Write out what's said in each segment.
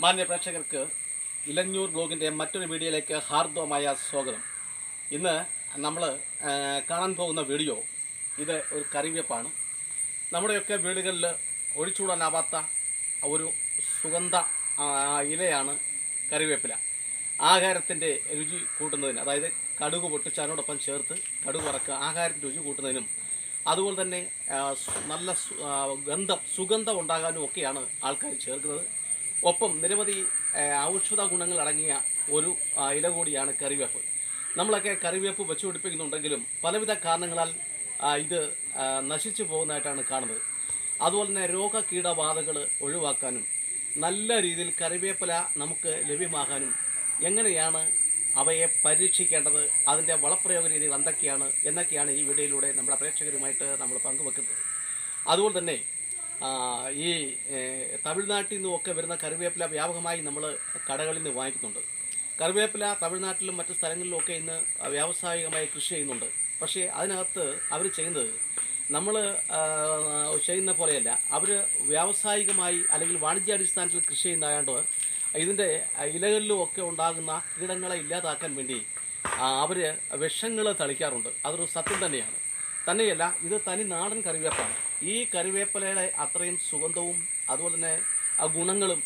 മാന്യ പ്രേക്ഷകർക്ക് ഇലഞ്ഞൂർ ബ്ലോഗിൻ്റെ മറ്റൊരു വീഡിയോയിലേക്ക് ഹാർദവമായ സ്വാഗതം. ഇന്ന് നമ്മൾ കാണാൻ പോകുന്ന വീഡിയോ ഇത് ഒരു കറിവേപ്പാണ്. നമ്മുടെയൊക്കെ വീടുകളിൽ ഒഴിച്ചുകൂടാനാവാത്ത ഒരു സുഗന്ധ ഇലയാണ് കറിവേപ്പില. ആഹാരത്തിൻ്റെ രുചി കൂട്ടുന്നതിന്, അതായത് കടുക് പൊട്ടിച്ച് അതിനോടൊപ്പം ചേർത്ത് കടുക് വറക്കുക ആഹാരത്തിൻ്റെ രുചി കൂട്ടുന്നതിനും അതുപോലെ തന്നെ നല്ല സുഗന്ധം ഉണ്ടാകാനും ഒക്കെയാണ് ആൾക്കാർ ചേർക്കുന്നത്. ഒപ്പം നിരവധി ഔഷധ ഗുണങ്ങൾ അടങ്ങിയ ഒരു ഇല കൂടിയാണ് കറിവേപ്പ്. നമ്മളൊക്കെ കറിവേപ്പ് വെച്ച് പിടിപ്പിക്കുന്നുണ്ടെങ്കിലും പലവിധ കാരണങ്ങളാൽ ഇത് നശിച്ചു പോകുന്നതായിട്ടാണ് കാണുന്നത്. അതുപോലെ തന്നെ രോഗകീടബാധകൾ ഒഴിവാക്കാനും നല്ല രീതിയിൽ കറിവേപ്പില നമുക്ക് ലഭ്യമാകാനും എങ്ങനെയാണ് അവയെ പരീക്ഷിക്കേണ്ടത്, അതിൻ്റെ വളപ്രയോഗ രീതികൾ എന്നൊക്കെയാണ് ഈ വീഡിയോയിലൂടെ നമ്മുടെ പ്രേക്ഷകരുമായിട്ട് നമ്മൾ പങ്കുവെക്കുന്നത്. അതുപോലെ തന്നെ ഈ തമിഴ്നാട്ടിൽ നിന്നുമൊക്കെ വരുന്ന കറിവേപ്പില വ്യാപകമായി നമ്മൾ കടകളിൽ നിന്ന് വാങ്ങിക്കുന്നുണ്ട്. കറിവേപ്പില തമിഴ്നാട്ടിലും മറ്റു സ്ഥലങ്ങളിലുമൊക്കെ ഇന്ന് വ്യാവസായികമായി കൃഷി ചെയ്യുന്നുണ്ട്. പക്ഷേ അതിനകത്ത് അവർ ചെയ്യുന്നത് നമ്മൾ ചെയ്യുന്ന പോലെയല്ല. അവർ വ്യാവസായികമായി അല്ലെങ്കിൽ വാണിജ്യാടിസ്ഥാനത്തിൽ കൃഷി ചെയ്യുന്നതായതുകൊണ്ട് ഇതിൻ്റെ ഇലകളിലും ഒക്കെ ഉണ്ടാകുന്ന കീടങ്ങളെ ഇല്ലാതാക്കാൻ വേണ്ടി അവർ വിഷങ്ങൾ തളിക്കാറുണ്ട്. അതൊരു സത്യം തന്നെയാണ്. തന്നെയല്ല, ഇത് തനി നാടൻ കറിവേപ്പാണ്. ഈ കറിവേപ്പിലയുടെ അത്രയും സുഗന്ധവും അതുപോലെ തന്നെ ഗുണങ്ങളും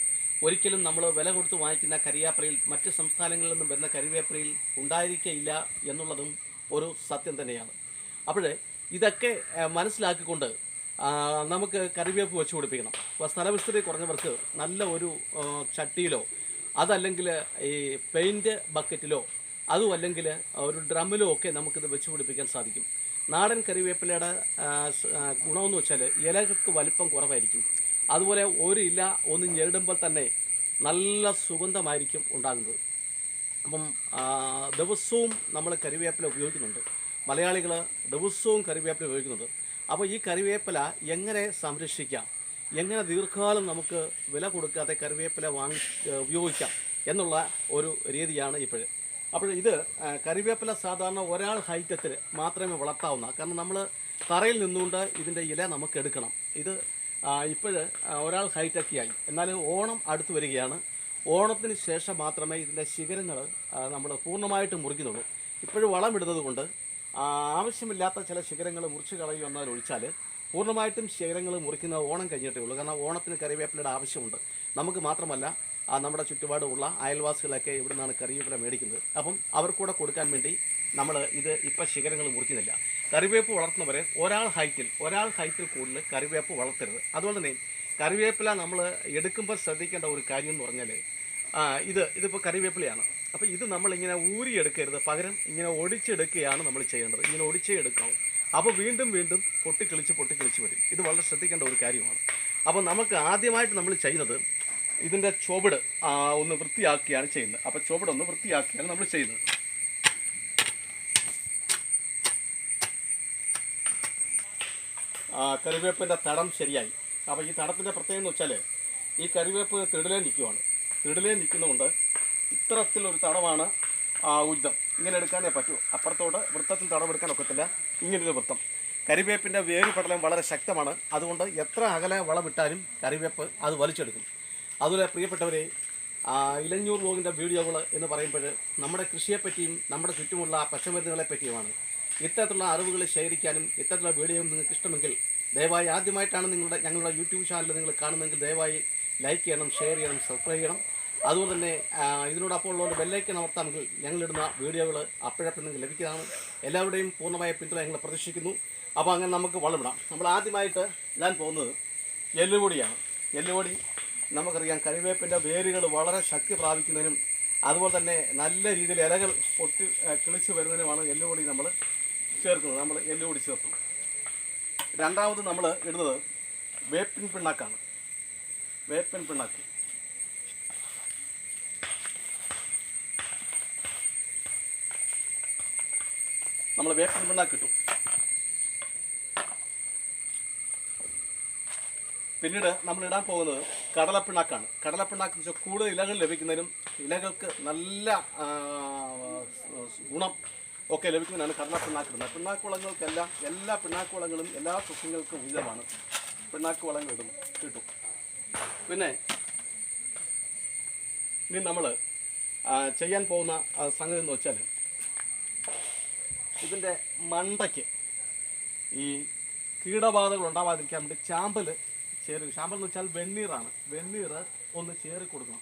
ഒരിക്കലും നമ്മൾ വില കൊടുത്ത് വാങ്ങിക്കുന്ന കരിവേപ്പിലയിൽ, മറ്റ് സംസ്ഥാനങ്ങളിൽ നിന്നും വരുന്ന കറിവേപ്പിലയിൽ ഉണ്ടായിരിക്കില്ല എന്നുള്ളതും ഒരു സത്യം തന്നെയാണ്. അപ്പോൾ ഇതൊക്കെ മനസ്സിലാക്കിക്കൊണ്ട് നമുക്ക് കറിവേപ്പ് വെച്ച് പിടിപ്പിക്കണം. അപ്പോൾ സ്ഥലവിസ്തൃതി കുറഞ്ഞവർക്ക് നല്ല ഒരു ചട്ടിയിലോ അതല്ലെങ്കിൽ ഈ പെയിൻറ്റ് ബക്കറ്റിലോ അതും അല്ലെങ്കിൽ ഒരു ഡ്രമ്മിലോ ഒക്കെ നമുക്കിത് വെച്ച് പിടിപ്പിക്കാൻ സാധിക്കും. നാടൻ കറിവേപ്പിലയുടെ ഗുണമെന്ന് വെച്ചാൽ ഇലകൾക്ക് വലിപ്പം കുറവായിരിക്കും. അതുപോലെ ഒരു ഇല ഒന്ന് ഞെരിടുമ്പോൾ തന്നെ നല്ല സുഗന്ധമായിരിക്കും ഉണ്ടാകുന്നത്. അപ്പം ദിവസവും നമ്മൾ കറിവേപ്പില ഉപയോഗിക്കുന്നുണ്ട്. മലയാളികൾ ദിവസവും കറിവേപ്പില ഉപയോഗിക്കുന്നുണ്ട്. അപ്പോൾ ഈ കറിവേപ്പില എങ്ങനെ സംരക്ഷിക്കാം, എങ്ങനെ ദീർഘകാലം നമുക്ക് വില കൊടുക്കാതെ കറിവേപ്പില ഉപയോഗിക്കാം എന്നുള്ള ഒരു രീതിയാണ് ഇപ്പോഴും. അപ്പോൾ ഇത് കറിവേപ്പില സാധാരണ ഒരാൾ ഹൈറ്റത്തിൽ മാത്രമേ വളർത്താവുന്ന, കാരണം നമ്മൾ തറയിൽ നിന്നുകൊണ്ട് ഇതിൻ്റെ ഇല നമുക്ക് എടുക്കണം. ഇത് ഒരാൾ ഹൈറ്റൊക്കെയായി. എന്നാൽ ഓണം അടുത്ത് വരികയാണ്. ഓണത്തിന് ശേഷം മാത്രമേ ഇതിൻ്റെ ശിഖരങ്ങൾ നമ്മൾ പൂർണ്ണമായിട്ട് മുറിക്കുന്നുള്ളൂ. ഇപ്പോഴും വളമിടുന്നത് കൊണ്ട് ആവശ്യമില്ലാത്ത ചില ശിഖരങ്ങൾ മുറിച്ച് കളയുമെന്നാൽ ഒഴിച്ചാൽ പൂർണ്ണമായിട്ടും ശിഖരങ്ങൾ മുറിക്കുന്നത് ഓണം കഴിഞ്ഞിട്ടേ ഉള്ളൂ. കാരണം ഓണത്തിന് കറിവേപ്പിലയുടെ ആവശ്യമുണ്ട്. നമുക്ക് മാത്രമല്ല, നമ്മുടെ ചുറ്റുപാടുമുള്ള അയൽവാസികളൊക്കെ ഇവിടെ നിന്നാണ് കറിവേപ്പില മേടിക്കുന്നത്. അപ്പം അവർക്കൂടെ കൊടുക്കാൻ വേണ്ടി നമ്മൾ ഇത് ഇപ്പം ശിഖരങ്ങൾ മുറിക്കുന്നില്ല. കറിവേപ്പ് വളർത്തുന്നവരെ ഒരാൾ ഹൈറ്റിൽ കൂടുതൽ കറിവേപ്പ് വളർത്തരുത്. അതുപോലെ തന്നെ കറിവേപ്പില നമ്മൾ എടുക്കുമ്പോൾ ശ്രദ്ധിക്കേണ്ട ഒരു കാര്യം എന്ന് പറഞ്ഞാൽ ഇതിപ്പോൾ കറിവേപ്പിലയാണ്. അപ്പോൾ ഇത് നമ്മളിങ്ങനെ ഊരിയെടുക്കരുത്, പകരം ഇങ്ങനെ ഒടിച്ചെടുക്കുകയാണ് നമ്മൾ ചെയ്യേണ്ടത്. ഇങ്ങനെ ഒടിച്ചേ എടുക്കാവും. അപ്പോൾ വീണ്ടും പൊട്ടിക്കിളിച്ച് വരും. ഇത് വളരെ ശ്രദ്ധിക്കേണ്ട ഒരു കാര്യമാണ്. അപ്പോൾ നമുക്ക് ആദ്യമായിട്ട് നമ്മൾ ചെയ്യുന്നത് ഇതിൻ്റെ ചുവട് ഒന്ന് വൃത്തിയാക്കിയാണ് ചെയ്യുന്നത്. അപ്പോൾ ചുവട് ഒന്ന് വൃത്തിയാക്കിയാണ് നമ്മൾ ചെയ്യുന്നത്. കറിവേപ്പിൻ്റെ തടം ശരിയായി. അപ്പോൾ ഈ തടത്തിൻ്റെ പ്രത്യേകത എന്ന് വെച്ചാൽ ഈ കറിവേപ്പ് തിടലേ നിൽക്കുന്നതുകൊണ്ട് ഇത്തരത്തിലൊരു തടമാണ് ഉചിതം. ഇങ്ങനെ എടുക്കാനേ പറ്റൂ. അപ്പുറത്തോട്ട് വൃത്തത്തിൽ തടമെടുക്കാൻ ഒക്കത്തില്ല. ഇങ്ങനൊരു വൃത്തം. കരിവേപ്പിൻ്റെ വേര് പടലം വളരെ ശക്തമാണ്. അതുകൊണ്ട് എത്ര അകലെ വളമിട്ടാലും കറിവേപ്പ് അത് വലിച്ചെടുക്കും. അതുപോലെ പ്രിയപ്പെട്ടവരെ, ഇലഞ്ഞൂർ ബ്ലോഗിൻ്റെ വീഡിയോകൾ എന്ന് പറയുമ്പോൾ നമ്മുടെ കൃഷിയെപ്പറ്റിയും നമ്മുടെ ചുറ്റുമുള്ള പച്ചമരുന്നുകളെ പറ്റിയുമാണ്. ഇത്തരത്തിലുള്ള അറിവുകൾ ശേഖരിക്കാനും ഇത്തരത്തിലുള്ള വീഡിയോ നിങ്ങൾക്ക് ഇഷ്ടമെങ്കിൽ ദയവായി, ആദ്യമായിട്ടാണ് ഞങ്ങളുടെ യൂട്യൂബ് ചാനൽ നിങ്ങൾ കാണുന്നതെങ്കിൽ ദയവായി ലൈക്ക് ചെയ്യണം, ഷെയർ ചെയ്യണം, സബ്സ്ക്രൈബ് ചെയ്യണം. അതുപോലെ തന്നെ ഇതിനോടൊപ്പം ഉള്ള ബെല്ലൈക്കൺ അമർത്താമെങ്കിൽ ഞങ്ങളിടുന്ന വീഡിയോകൾ അപ്പോഴപ്പോൾ നിങ്ങൾക്ക് ലഭിക്കുന്നതാണ്. എല്ലാവരുടെയും പൂർണ്ണമായ പിന്തുണ ഞങ്ങൾ പ്രതീക്ഷിക്കുന്നു. അപ്പോൾ അങ്ങനെ നമുക്ക് വളമിടാം. നമ്മൾ ആദ്യമായിട്ട് ഇടാൻ പോകുന്നത് എല്ലുപൊടിയാണ്. എല്ലുപൊടി നമുക്കറിയാം, കറിവേപ്പിൻ്റെ വേരുകൾ വളരെ ശക്തി പ്രാപിക്കുന്നതിനും അതുപോലെ തന്നെ നല്ല രീതിയിൽ ഇലകൾ കിളിച്ച് വരുന്നതിനുമാണ് എല്ലുപൊടി നമ്മൾ ചേർക്കുന്നത്. നമ്മൾ എല്ലുപൊടി ചേർക്കും. രണ്ടാമത് നമ്മൾ ഇടുന്നത് വേപ്പിൻ പിണ്ണാക്കാണ്. വേപ്പിൻ പിണ്ണാക്ക് നമ്മൾ വേപ്പിൻ പിണ്ണാക്ക് ഇട്ടു. പിന്നീട് നമ്മൾ ഇടാൻ പോകുന്നത് കടലപ്പിണ്ണാക്കാണ്. കടലപ്പിണ്ണാക്ക് എന്ന് വെച്ചാൽ കൂടുതൽ ഇലകൾ ലഭിക്കുന്നതിനും ഇലകൾക്ക് നല്ല ഗുണം ഒക്കെ ലഭിക്കുന്നതിനാണ് കടലപ്പിണ്ണാക്ക് ഇടുന്നത്. പിണ്ണാക്കുളങ്ങൾക്കെല്ലാം എല്ലാ പിണ്ണാക്കുളങ്ങളും എല്ലാ സസ്യങ്ങൾക്കും ഉചിതമാണ്. പിണ്ണാക്ക് വളങ്ങൾ കിട്ടും. പിന്നെ ഇനി നമ്മൾ ചെയ്യാൻ പോകുന്ന സംഗതി എന്ന് വെച്ചാൽ ഇതിൻ്റെ മണ്ടയ്ക്ക് ഈ കീടബാധകൾ ഉണ്ടാവാതിരിക്കാൻ വേണ്ടി ചാമ്പൽ എന്ന് വെച്ചാൽ വെണ്ണീറാണ്. വെണ്ണീർ ഒന്ന് ചേറി കൊടുക്കണം.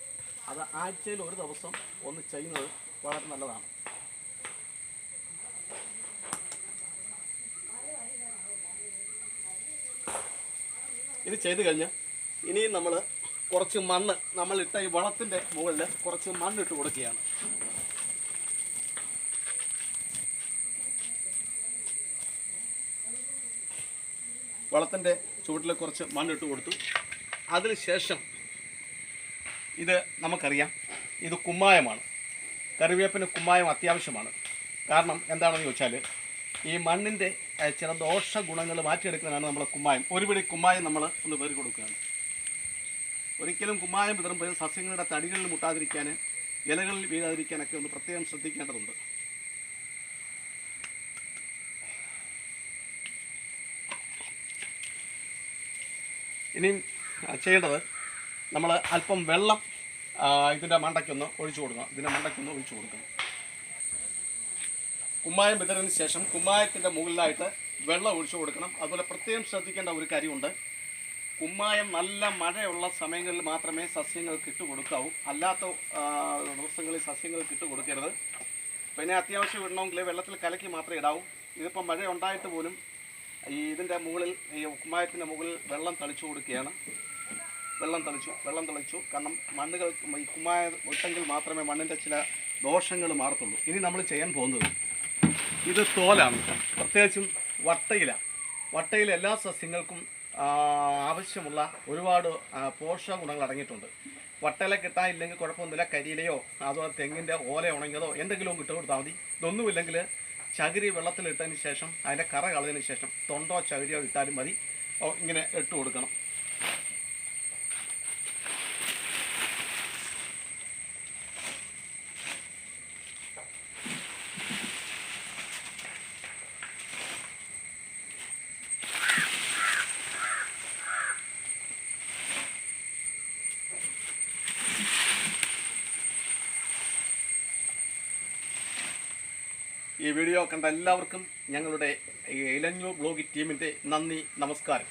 അത് ആഴ്ചയിൽ ഒരു ദിവസം ഒന്ന് ചെയ്യുന്നത് വളരെ നല്ലതാണ്. ഇത് ചെയ്ത് കഴിഞ്ഞ് ഇനിയും നമ്മൾ കുറച്ച് മണ്ണ് നമ്മളിട്ട ഈ വളത്തിൻ്റെ മുകളിൽ കുറച്ച് മണ്ണിട്ട് കൊടുക്കുകയാണ്. വളത്തിൻ്റെ ചുവട്ടിൽ കുറച്ച് മണ്ണിട്ട് കൊടുത്തു. അതിനുശേഷം ഇത് നമുക്കറിയാം, ഇത് കുമ്മായമാണ്. കറിവേപ്പിന് കുമ്മായം അത്യാവശ്യമാണ്. കാരണം എന്താണെന്ന് ചോദിച്ചാൽ ഈ മണ്ണിൻ്റെ ചില ദോഷ ഗുണങ്ങൾ മാറ്റിയെടുക്കുന്നതാണ് നമ്മളെ കുമ്മായം. ഒരു പിടി കുമ്മായം നമ്മൾ ഒന്ന് പേര് കൊടുക്കുകയാണ്. ഒരിക്കലും കുമ്മായം വിതറുമ്പോൾ സസ്യങ്ങളുടെ തടികളിൽ മുട്ടാതിരിക്കാൻ, ഇലകളിൽ വീഴാതിരിക്കാനൊക്കെ ഒന്ന് പ്രത്യേകം ശ്രദ്ധിക്കേണ്ടതുണ്ട്. ഇനിയും ചെയ്യേണ്ടത് നമ്മൾ അല്പം വെള്ളം ഇതിൻ്റെ മണ്ടയ്ക്കൊന്ന് ഒഴിച്ചു കൊടുക്കണം. കുമ്മായം വിതറിന് ശേഷം കുമ്മായത്തിൻ്റെ മുകളിലായിട്ട് വെള്ളം ഒഴിച്ചു കൊടുക്കണം. അതുപോലെ പ്രത്യേകം ശ്രദ്ധിക്കേണ്ട ഒരു കാര്യമുണ്ട്. കുമ്മായം നല്ല മഴയുള്ള സമയങ്ങളിൽ മാത്രമേ സസ്യങ്ങൾക്ക് ഇട്ട് കൊടുക്കാവൂ. അല്ലാത്ത ദിവസങ്ങളിൽ സസ്യങ്ങൾക്ക് ഇട്ട് കൊടുക്കരുത്. പിന്നെ അത്യാവശ്യം ഇടണമെങ്കിൽ വെള്ളത്തിൽ കലക്കി മാത്രമേ ഇടാവൂ. ഇതിപ്പോൾ മഴ ഉണ്ടായിട്ട് പോലും ഇതിൻ്റെ മുകളിൽ, ഈ കുമ്മായത്തിൻ്റെ മുകളിൽ വെള്ളം തളിച്ചു കൊടുക്കുകയാണ്. വെള്ളം തളിച്ചു. കാരണം മണ്ണുകൾ ഈ കുമ്മായം ഇട്ടെങ്കിൽ മാത്രമേ മണ്ണിൻ്റെ ചില ദോഷങ്ങൾ മാറത്തുള്ളൂ. ഇനി നമ്മൾ ചെയ്യാൻ പോകുന്നത് ഇത് തോലാണ്. പ്രത്യേകിച്ചും വട്ടയില എല്ലാ സസ്യങ്ങൾക്കും ആവശ്യമുള്ള ഒരുപാട് പോഷക ഗുണങ്ങൾ അടങ്ങിയിട്ടുണ്ട്. വട്ടയില കിട്ടാനില്ലെങ്കിൽ കുഴപ്പമൊന്നുമില്ല. കരിയിലയോ അതുപോലെ തെങ്ങിൻ്റെ ഓല ഉണങ്ങിയതോ എന്തെങ്കിലും ഇട്ട് കൊടുത്താൽ മതി. ഇതൊന്നുമില്ലെങ്കിൽ ചകിരി വെള്ളത്തിലിട്ടതിന് ശേഷം അതിൻ്റെ കറ കളഞ്ഞതിന് ശേഷം തൊണ്ടോ ചകിരിയോ ഇട്ടാലും മതി. ഇങ്ങനെ ഇട്ട് കൊടുക്കണം. ഈ വീഡിയോ കണ്ട എല്ലാവർക്കും ഞങ്ങളുടെ ഇലഞ്ഞൂർ ബ്ലോഗ് ടീമിൻ്റെ നന്ദി, നമസ്കാരം.